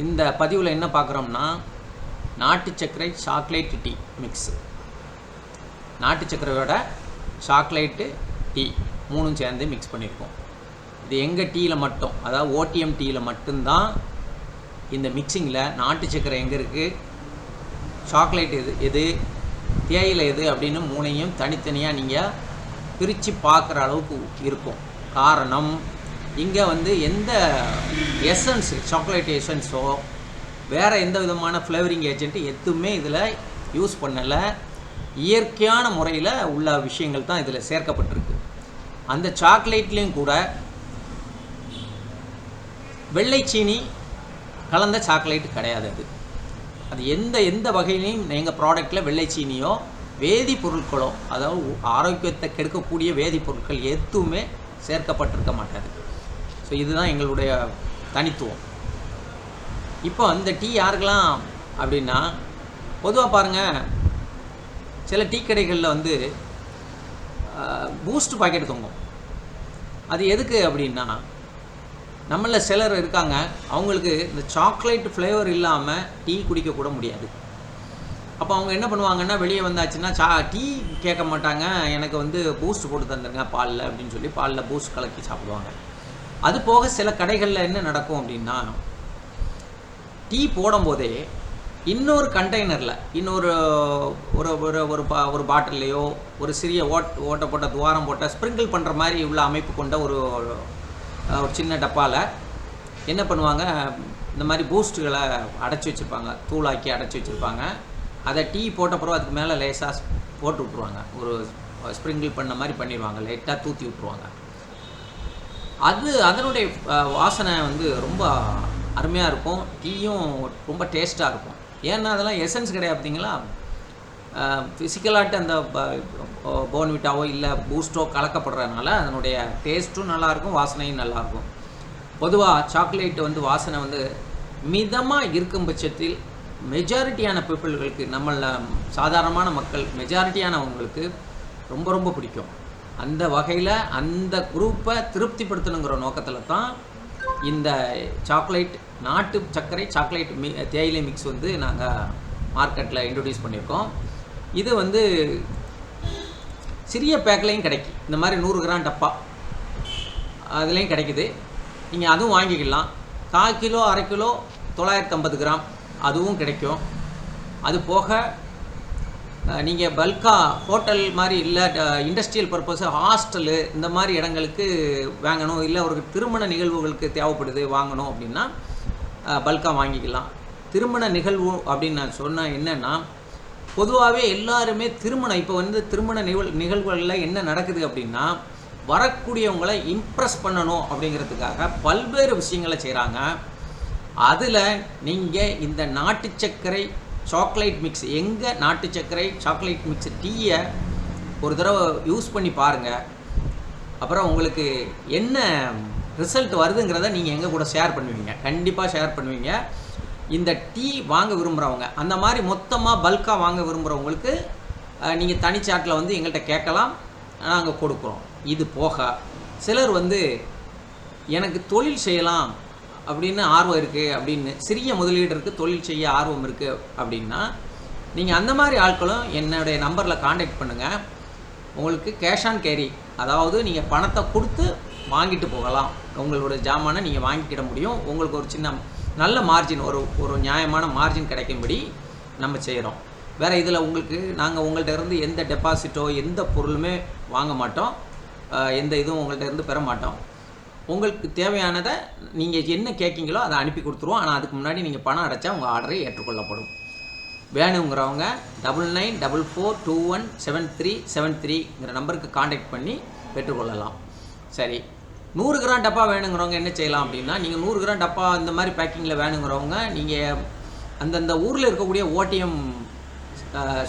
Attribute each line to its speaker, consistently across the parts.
Speaker 1: இந்த பதிவில் என்ன பார்க்குறோம்னா, நாட்டு சர்க்கரை சாக்லேட் டீ மிக்ஸ். நாட்டு சர்க்கரையோட சாக்லேட்டு டீ மூணும் சேர்ந்து மிக்ஸ் பண்ணியிருக்கோம். இது எங்கள் டீயில் மட்டும், அதாவது ஓடிஎம் டீயில் மட்டும்தான் இந்த மிக்சிங்கில் நாட்டு சர்க்கரை எங்கே இருக்குது, சாக்லேட் எது தேயிலை எது அப்படின்னு மூணையும் தனித்தனியாக நீங்கள் பிரித்து பார்க்குற அளவுக்கு இருக்கும். காரணம், இங்கே எந்த எசன்ஸ், சாக்லேட் எசன்ஸோ வேறு எந்த விதமான ஃப்ளேவரிங் ஏஜென்ட் எதுவுமே இதில் யூஸ் பண்ணலை. இயற்கையான முறையில் உள்ள விஷயங்கள் தான் இதில் சேர்க்கப்பட்டிருக்கு. அந்த சாக்லேட்லேயும் கூட வெள்ளைச்சீனி கலந்த சாக்லேட் கிடையாது. அது எந்த வகையிலையும் எங்கள் ப்ராடக்டில் வெள்ளைச்சீனியோ வேதிப்பொருட்களோ, அதாவது ஆரோக்கியத்தை கெடுக்கக்கூடிய வேதிப்பொருட்கள் எதுவுமே சேர்க்கப்பட்டிருக்க மாட்டாது. ஸோ இதுதான் எங்களுடைய தனித்துவம். இப்போ இந்த டீ யாருக்கெல்லாம் அப்படின்னா, பொதுவாக பாருங்கள், சில டீ கடைகளில் பூஸ்ட் பாக்கெட் தொங்கும். அது எதுக்கு அப்படின்னா, நம்மளில் சிலர் இருக்காங்க, அவங்களுக்கு இந்த சாக்லேட் ஃப்ளேவர் இல்லாமல் டீ குடிக்கக்கூட முடியாது. அப்போ அவங்க என்ன பண்ணுவாங்கன்னா, வெளியே வந்தாச்சுன்னா டீ கேட்க மாட்டாங்க, எனக்கு பூஸ்ட் போட்டு தந்துருங்க பாலில் அப்படின்னு சொல்லி பாலில் பூஸ்ட் கலக்கி சாப்பிடுவாங்க. அது போக சில கடைகளில் என்ன நடக்கும் அப்படின்னா, டீ போடும்போதே இன்னொரு கண்டெய்னரில் இன்னொரு ஒரு பாட்டில்லையோ ஒரு சிறிய ஓட்டை போட்ட துவாரம் போட்ட ஸ்ப்ரிங்கிள் பண்ணுற மாதிரி உள்ள அமைப்பு கொண்ட ஒரு சின்ன டப்பாவில் என்ன பண்ணுவாங்க, இந்த மாதிரி பூஸ்ட்டுகளை அடைச்சி வச்சுருப்பாங்க, தூளாக்கி அடைச்சி வச்சுருப்பாங்க. அதை டீ போட்ட பிறகு அதுக்கு மேலே லேசாக போட்டு விட்ருவாங்க, ஒரு ஸ்ப்ரிங்கிள் பண்ண மாதிரி பண்ணிடுவாங்க, லைட்டாக தூற்றி விட்ருவாங்க. அதனுடைய வாசனை ரொம்ப அருமையாக இருக்கும், டீயும் ரொம்ப டேஸ்ட்டாக இருக்கும். ஏன்னா அதெல்லாம் எசன்ஸ் கிடையாது பார்த்தீங்களா, ஃபிசிக்கலாட்டு அந்த போர்ன்விட்டாவோ இல்லை பூஸ்ட்டோ கலக்கப்படுறதுனால அதனுடைய டேஸ்ட்டும் நல்லாயிருக்கும், வாசனையும் நல்லாயிருக்கும். பொதுவாக சாக்லேட் வாசனை மிதமாக இருக்கும் பட்சத்தில் மெஜாரிட்டியான பீப்புள்களுக்கு, நம்மளில் சாதாரணமான மக்கள் மெஜாரிட்டியானவங்களுக்கு ரொம்ப ரொம்ப பிடிக்கும். அந்த வகையில் அந்த குரூப்பை திருப்திப்படுத்தணுங்கிற நோக்கத்தில் தான் இந்த சாக்லேட் நாட்டு சர்க்கரை சாக்லேட் தேயிலை மிக்ஸ் நாங்கள் மார்க்கெட்டில் இன்ட்ரடியூஸ் பண்ணியிருக்கோம். இது சிறிய பேக்லேயும் கிடைக்கும், இந்த மாதிரி 100 கிராம் டப்பா அதுலேயும் கிடைக்குது. நீங்கள் அதுவும் வாங்கிக்கலாம். 1/4 கிலோ 1/2 கிலோ 950 கிராம் அதுவும் கிடைக்கும். அது போக நீங்கள் பல்காக ஹோட்டல் மாதிரி இல்லை இண்டஸ்ட்ரியல் பர்பஸ் ஹாஸ்டலு இந்த மாதிரி இடங்களுக்கு வாங்கணும், இல்லை ஒரு திருமண நிகழ்வுகளுக்கு தேவைப்படுது வாங்கணும் அப்படின்னா பல்காக வாங்கிக்கலாம். திருமண நிகழ்வு அப்படின்னு நான் சொன்னேன் என்னென்னா, பொதுவாகவே எல்லாருமே இப்போ திருமண நிகழ்வுகளில் என்ன நடக்குது அப்படின்னா, வரக்கூடியவங்களை இம்ப்ரெஸ் பண்ணணும் அப்படிங்கிறதுக்காக பல்வேறு விஷயங்களை செய்கிறாங்க. அதில் நீங்கள் இந்த நாட்டு சர்க்கரை சாக்லேட் மிக்ஸ், எங்கள் நாட்டு சர்க்கரை சாக்லேட் மிக்ஸ் டீயை ஒரு தடவை யூஸ் பண்ணி பாருங்கள். அப்புறம் உங்களுக்கு என்ன ரிசல்ட் வருதுங்கிறத நீங்கள் எங்கள் கூட ஷேர் பண்ணுவீங்க, கண்டிப்பாக ஷேர் பண்ணுவீங்க. இந்த டீ வாங்க விரும்புகிறவங்க, அந்த மாதிரி மொத்தமாக பல்காக வாங்க விரும்புகிறவங்களுக்கு நீங்கள் தனிச்சாட்டில் எங்கள்கிட்ட கேட்கலாம், நாங்கள் கொடுக்குறோம். இது போக சிலர் எனக்கு தொழில் செய்யலாம் அப்படின்னு ஆர்வம் இருக்குது அப்படின்னு, சிறிய முதலீடு தொழில் செய்ய ஆர்வம் இருக்குது அப்படின்னா, நீங்கள் அந்த மாதிரி ஆட்களும் என்னுடைய நம்பரில் காண்டாக்ட் பண்ணுங்கள். உங்களுக்கு கேஷ் ஆன் கேரி, அதாவது நீங்கள் பணத்தை கொடுத்து வாங்கிட்டு போகலாம், உங்களோட ஜாமானை நீங்கள் வாங்கிக்கிட முடியும். உங்களுக்கு ஒரு சின்ன நல்ல மார்ஜின், ஒரு நியாயமான மார்ஜின் கிடைக்கும்படி நம்ம செய்கிறோம். வேறு இதில் நாங்கள் உங்கள்கிட்ட இருந்து எந்த டெபாசிட்டோ எந்த பொருளுமே வாங்க மாட்டோம், எந்த இதுவும் உங்கள்கிட்ட இருந்து பெற மாட்டோம். உங்களுக்கு தேவையானதை நீங்கள் என்ன கேட்கீங்களோ அதை அனுப்பி கொடுத்துருவோம். ஆனால் அதுக்கு முன்னாடி நீங்கள் பணம் அடைச்சா உங்கள் ஆர்டரை ஏற்றுக்கொள்ளப்படும். வேணுங்கிறவங்க 9944217373ங்கிற நம்பருக்கு காண்டாக்ட் பண்ணி பெற்றுக்கொள்ளலாம். சரி, 100 கிராம் டப்பா வேணுங்கிறவங்க என்ன செய்யலாம் அப்படின்னா, நீங்கள் 100 கிராம் டப்பா இந்த மாதிரி பேக்கிங்கில் வேணுங்கிறவங்க நீங்கள் அந்தந்த ஊரில் இருக்கக்கூடிய ஓடிஎம்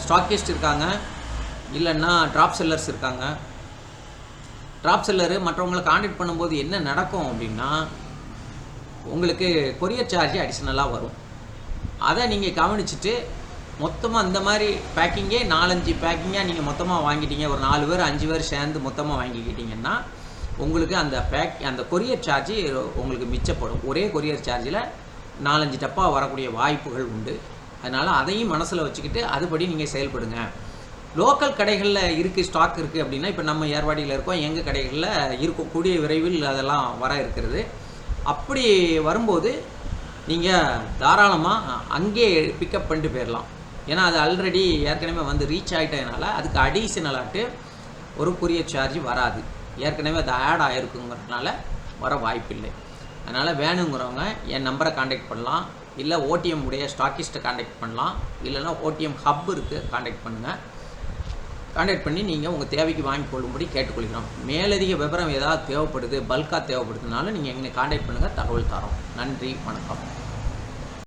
Speaker 1: ஸ்டாக்கிஸ்ட் இருக்காங்க, இல்லைன்னா ட்ராப் செல்லர்ஸ் இருக்காங்க. ட்ராப் செல்லரு மற்றவங்களை காண்டாக்ட் பண்ணும்போது என்ன நடக்கும் அப்படின்னா, உங்களுக்கு கொரியர் சார்ஜ் அடிஷ்னலாக வரும். அதை நீங்கள் கவனிச்சுட்டு மொத்தமாக இந்த மாதிரி பேக்கிங்கே 4-5 பேக்கிங்காக நீங்கள் மொத்தமாக வாங்கிட்டீங்க, ஒரு 4 பேர் 5 பேர் சேர்ந்து மொத்தமாக வாங்கிக்கிட்டிங்கன்னா உங்களுக்கு அந்த கொரியர் சார்ஜ் உங்களுக்கு மிச்சப்படும். ஒரே கொரியர் சார்ஜில் 4-5 டப்பா வரக்கூடிய வாய்ப்புகள் உண்டு. அதனால் அதையும் மனசில் வச்சுக்கிட்டு அதுபடி நீங்கள் செயல்படுங்க. லோக்கல் கடைகளில் இருக்குது, ஸ்டாக் இருக்குது அப்படின்னா, இப்போ நம்ம ஏர்வாடியில் இருக்கோம், எங்கள் கடைகளில் இருக்கும், கூடிய விரைவில் அதெல்லாம் வர இருக்கிறது. அப்படி வரும்போது நீங்கள் தாராளமாக அங்கே பிக்கப் பண்ணிட்டு போயிடலாம். ஏன்னா அது ஆல்ரெடி ஏற்கனவே வந்து ரீச் ஆகிட்டதுனால அதுக்கு அடிஷ்னலாட்டு ஒரு கொரியர் சார்ஜ் வராது. ஏற்கனவே அது ஆட் ஆகிருக்குங்கிறதுனால வர வாய்ப்பில்லை. அதனால் வேணுங்கிறவங்க என் நம்பரை காண்டாக்ட் பண்ணலாம், இல்லை ஓடிஎம் உடைய ஸ்டாக்கிஸ்ட்டை காண்டாக்ட் பண்ணலாம், இல்லைனா ஓடிஎம் ஹப் இருக்குது, காண்டாக்ட் பண்ணுங்கள். காண்டாக்ட் பண்ணி நீங்கள் உங்கள் தேவைக்கு வாங்கி கொள்ளும்படி கேட்டுக்கொள்கிறோம். மேலதிக விவரம் ஏதாவது தேவைப்படுது, பல்காக தேவைப்படுதுனாலும் நீங்கள் எங்களை காண்டாக்ட் பண்ணுங்கள், தகவல் தரோம். நன்றி, வணக்கம்.